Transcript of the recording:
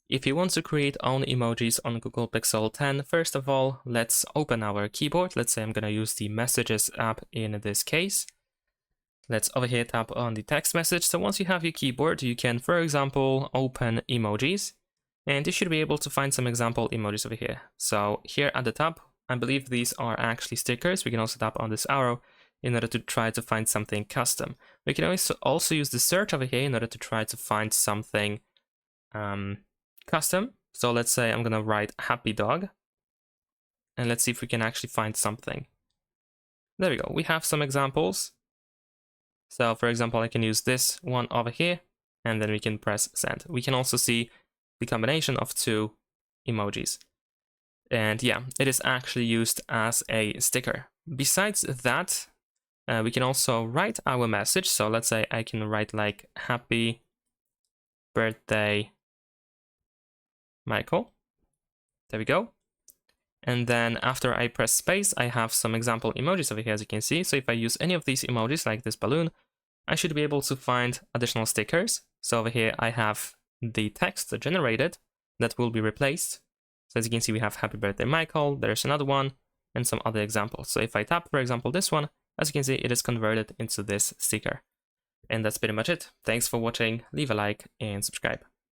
If you want to create own emojis on Google Pixel 10, first of all, let's open our keyboard. Let's say I'm going to use the Messages app in this case. Let's over here tap on the text message. So once you have your keyboard, you can, for example, open Emojis, and you should be able to find some example emojis over here. So here at the top, I believe these are actually stickers. We can also tap on this arrow in order to try to find something custom. We can also use the search over here in order to try to find something custom. So let's say I'm gonna write happy dog, and let's see if we can actually find something. There we go, we have some examples. So for example, I can use this one over here, and then we can press send. We can also see the combination of two emojis. And yeah, it is actually used as a sticker. Besides that, we can also write our message. So let's say I can write like happy birthday Michael. There we go. And then after I press space, I have some example emojis over here, as you can see. So if I use any of these emojis, like this balloon, I should be able to find additional stickers. So over here, I have the text generated that will be replaced. So as you can see, we have happy birthday Michael, there's another one, and some other examples. So if I tap, for example, this one, as you can see, it is converted into this sticker. And that's pretty much it. Thanks for watching, leave a like and subscribe.